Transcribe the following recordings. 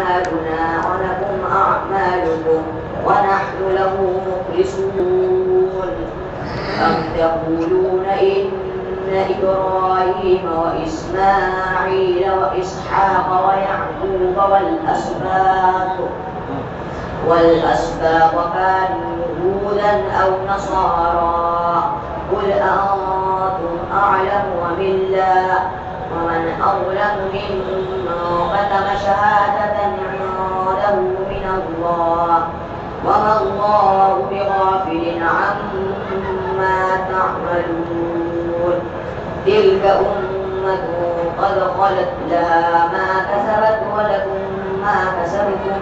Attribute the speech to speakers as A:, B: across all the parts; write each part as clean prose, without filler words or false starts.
A: أعمالنا ولكم أعمالكم ونحن له مخلصون. أم تقولون إن إبراهيم وإسماعيل وإسحاق ويعقوب والأسباط كانوا هودا أو نصارى قل أنتم أعلم أم الله ومن أظلم ممن كتم شهادة عنده من الله وما الله بغافل عما تعملون. تلك أمة قد خلت لها ما كسبت ولكم ما كسبتم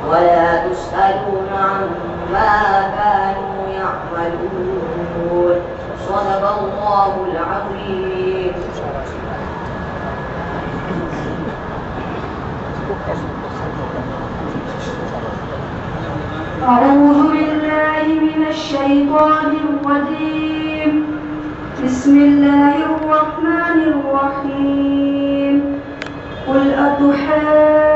A: ولا تسألون عما كانوا يعملون. صدق الله العظيم.
B: أعوذ بالله من الشيطان الرجيم. بسم الله الرحمن الرحيم. قل أتحاجوننا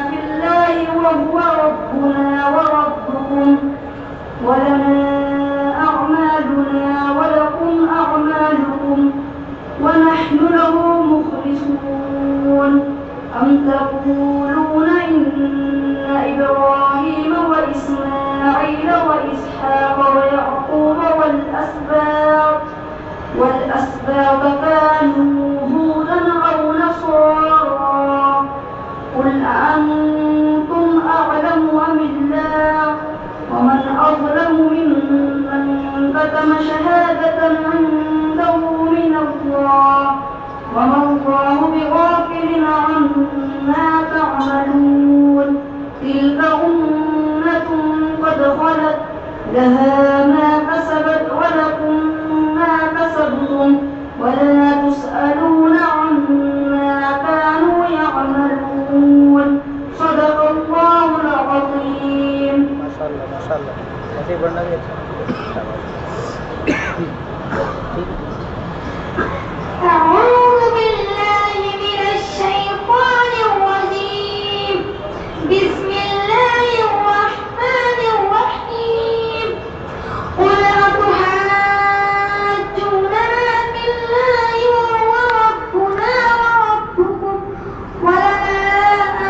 B: في الله وهو ربنا وربكم ولنا أعمالنا ولكم أعمالكم ونحن له مخلصون. أم تقولون إن إبراهيم وإسماعيل وإسحاق ويعقوب والأسباط كانوا هودا أو نصارى قل أأنتم أعلم أم الله ومن أظلم ممن كتم شهادة عنده من الله وما الله بغافل عما تعملون. تلك أمة قد خلت لها ما كسبت ولكم ما كسبتم ولا تسألون عما كانوا يعملون. صدق الله العظيم.
C: ما شاء الله ما شاء الله. ऐसे बढ़ना भी अच्छा.
B: أعوذ بالله من الشيطان الرجيم. بسم الله الرحمن الرحيم. قل أتحاجوننا في الله وهو ربنا وربكم ولنا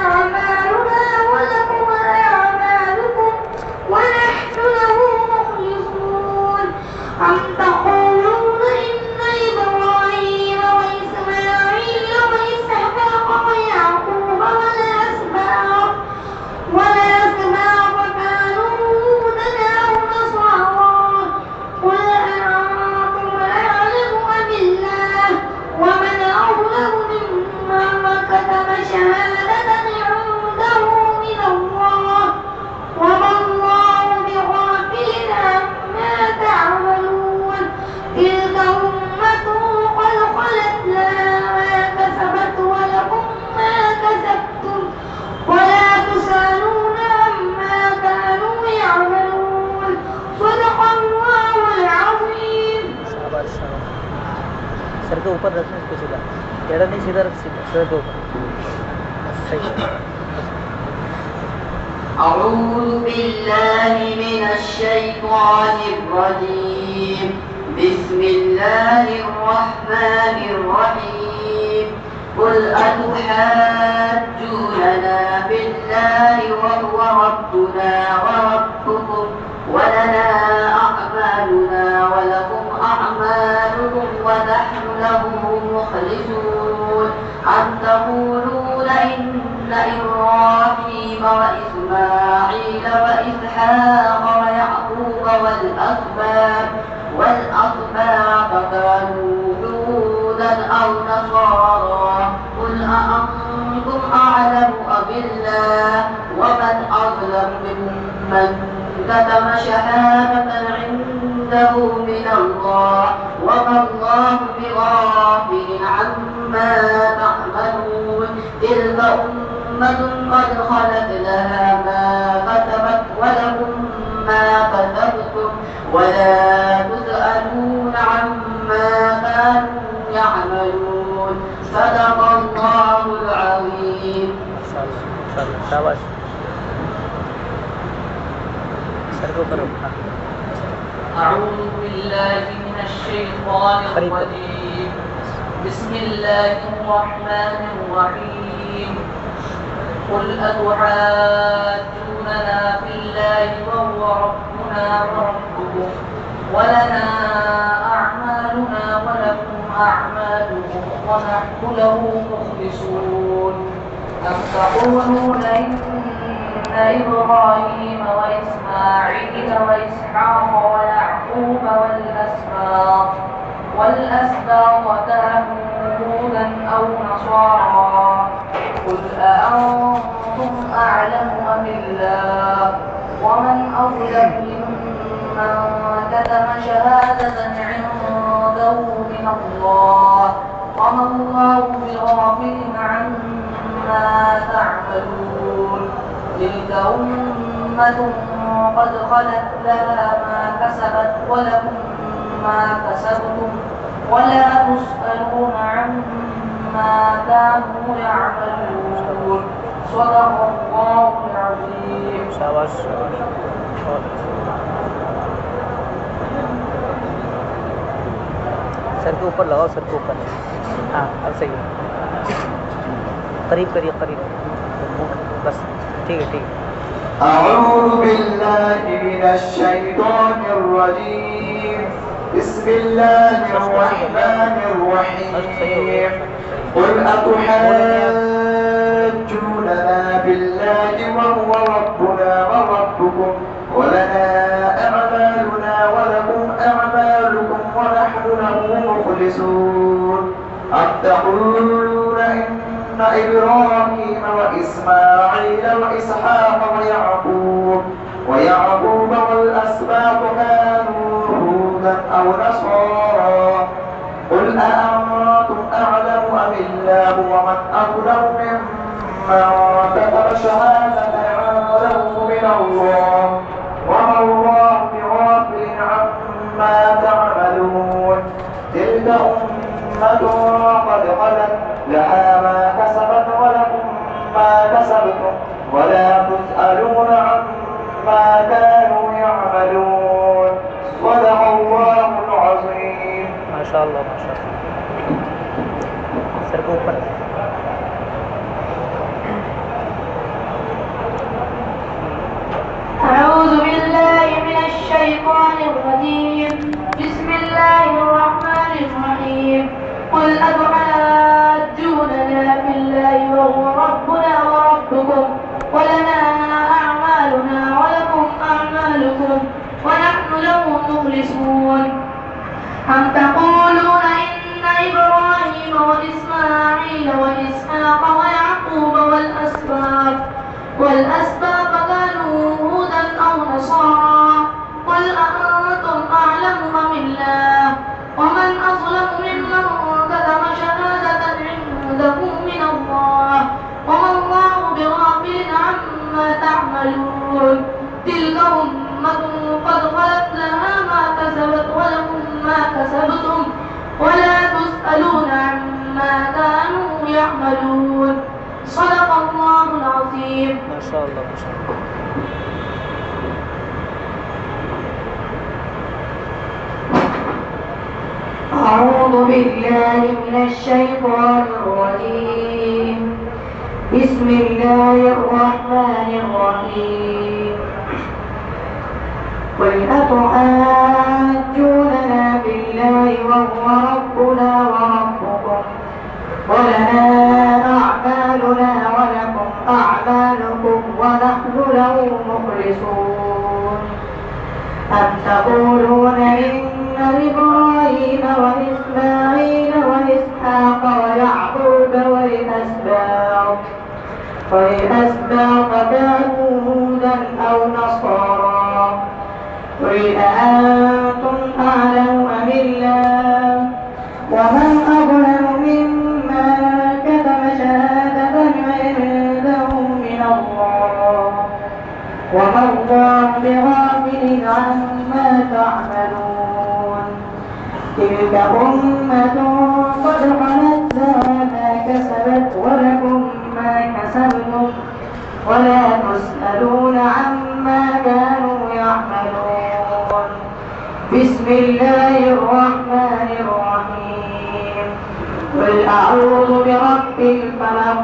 B: أعمالنا ولكم أعمالكم ونحن له مخلصون. أم تقولون إن إبراهيم وإسماعيل وإسحاق ويعقوب والأسباط كانوا هودا أو نصارى قل أأنتم أعلم أم الله ومن أظلم ممن كتم شهادة عنده من الله وما الله بغافل عما تعملون. تلك أمة قد خلت لها ما كسبت ولكم ما كسبتم ولا تسألون عما كانوا يعملون. صدق الله العظيم.
C: सर के ऊपर रखना इसको सीधा. टेढ़ा नहीं, सीधा रख, सीधा सर के ऊपर. सही.
A: أعوذ بالله من الشيطان الرجيم. بسم الله الرحمن الرحيم. قل أتحاجوننا في الله وهو ربنا وربكم ولنا أعمالنا ولكم أعمالكم ونحن له مخلصون. أم تقولون إن إبراهيم وإسماعيل وإسحاق ويعقوب والأسباط كانوا هودا أو نصارى قل أأنتم أعلم أم الله ومن أظلم ممن كتم شهادة عنده من الله وما الله بغافل عما تعملون. تلك أمة قد خلت لها ما كسبت ولكم ما كسبتم ولا تسألون عما كانوا يعملون. صدق الله العظيم.
C: माशाल्लाह शाबाश सर के ऊपर रखना
A: أعوذ بالله من الشيطان الرجيم بسم الله الرحمن الرحيم قل أتحاجوننا في الله وهو ربنا وربكم ولنا أعمالنا ولكم أعمالكم ونحن له مخلصون أم تقولون إن إبراهيم وإسماعيل وإسحاق ويعقوب والأسباط كانوا هودا أو نصارى قل أأنتم أعلم أم الله ومن أظلم ممن كتم شهادة عنده من الله وما الله بغافل عما تعملون تلك أمة قد خلت لها ما كسبت ولكم ما كسبتم ولا تسألون عما كانوا يعملون صدق الله العظيم.
C: शाबाश सर के ऊपर लगाओ सर के ऊपर हाँ अब सही है करीब करिए करीब बस ठीक है
D: أعوذ بالله من الشيطان الرجيم بسم الله الرحمن الرحيم قل أتحاجوننا بالله وهو ربنا وربكم ولنا أعمالنا ولكم أعمالكم ونحن له مخلصون أم تقولون إن إبراهيم وإسماعيل وإسحاق ويعقوب والأسباط كانوا هودا أو نصارى قل أأنتم أعلم أم الله ومن أظلم ممن كتم شهادة عنده من الله وما الله بغافل عما تعملون تلك أمة قد خلت لها ما كسبت ولكم ما كسبتم ولا تسألون عما كانوا يعملون صدق الله العظيم.
C: ما شاء الله सर के ऊपर
B: أعوذ بالله من الشيطان الرجيم بسم الله الرحمن الرحيم قل أتحاجوننا بالله وهو ربنا وربكم ولنا أعمالنا ولكم أعمالكم ونحن له مخلصون أم تقولون إن إبراهيم وإسماعيل وإسحاق ويعقوب والأسباط كانوا هودا أو نصارى قل أأنتم أعلم أم الله ومن أظلم ممن كتم شهادة عنده من الله وما الله بغافل عما تعملون تلك أمة قد خلت لها ما كسبت ولكم ما كسبتم ولا تسألون عما كانوا يعملون صدق الله العظيم.
C: ما شاء الله
B: أعوذ بالله من الشيطان الرجيم بسم الله الرحمن الرحيم قل أتحاجوننا بالله وهو ربنا وربكم ولنا أعمالنا ولكم أعمالكم ونحن له مخلصون أم تقولون إن إبراهيم وإسماعيل وإسحاق ويعقوب والأسباط كانوا هودا أو نصارى قل أأنتم أعلم أم الله ومن أظلم ممن كتم شهادة عنده من الله وما الله بغافل عما تعملون تلك أمة قد خلت لها ما كسبت ولكم ما كسبتم اكتسبتم ولا تسألون عما كانوا يعملون. بسم الله الرحمن الرحيم. قل أعوذ برب الفلق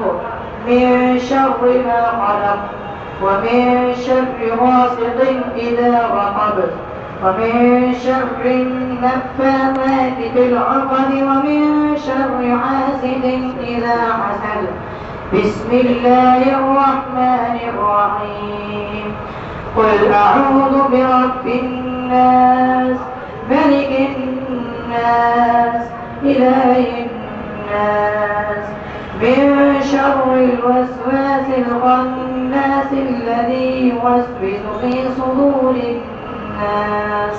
B: من شر ما خلق ومن شر غاسق إذا وقب ومن شر النفاثات في العقد ومن شر حاسد إذا حسد. بسم الله الرحمن الرحيم. قل أعوذ برب الناس ملك الناس إله الناس من شر الوسواس الخناس الذي يوسوس في صدور الناس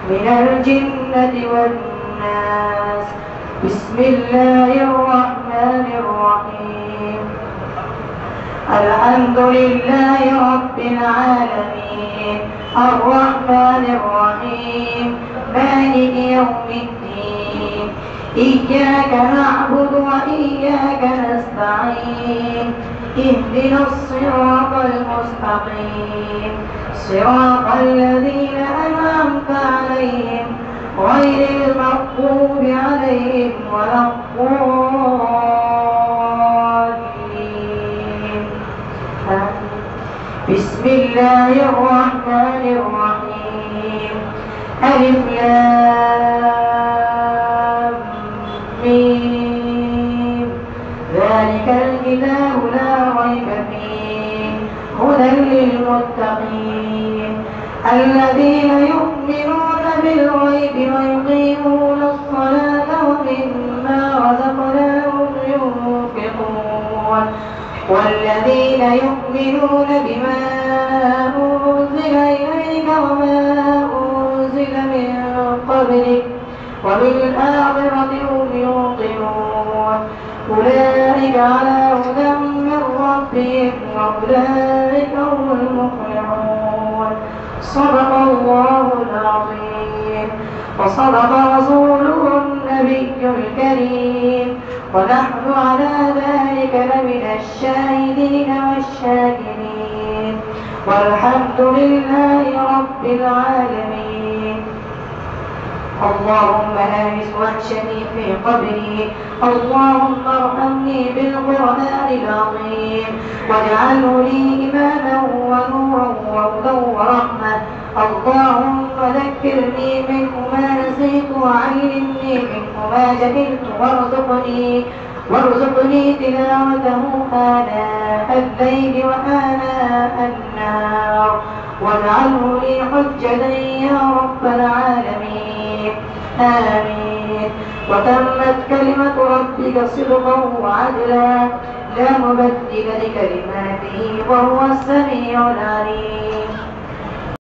B: من الجنة والناس. بسم الله الرحمن الرحيم. الحمد لله رب العالمين الرحمن الرحيم مالك يوم الدين. إياك نعبد وإياك نستعين. اهدنا الصراط المستقيم صراط الذين أنعمت عليهم غير المغضوب عليهم ولا الضالين. بسم الله الرحمن الرحيم. ألف لام ميم. ذلك الكتاب لا ريب فيه هدى للمتقين الذين يؤمنون بالغيب ويقيمون الصلاة ومما رزقناهم ينفقون والذين يؤمنون بما أنزل إليك وما أنزل من قبلك وبالآخرة هم يوقنون أولئك على هدى من ربهم وأولئك هم المفلحون. صدق الله العظيم وصدق رسوله النبي الكريم ونحن على ذلك لمن الشاهدين والشاكرين والحمد لله رب العالمين. اللهم آنس وحشني في قبري. اللهم ارحمني بالقرآن العظيم واجعله لي إماما ونورا وهدى ورحمة. اللهم ذكرني منه ما نسيت وعلمني منه ما جهلت وارزقني تلاوته آناء الليل وآناء النهار واجعله لي حجة يا رب العالمين. آمين. وتمت كلمة ربك صدقا وعدلا لا مبدل لكلماته وهو السميع العليم.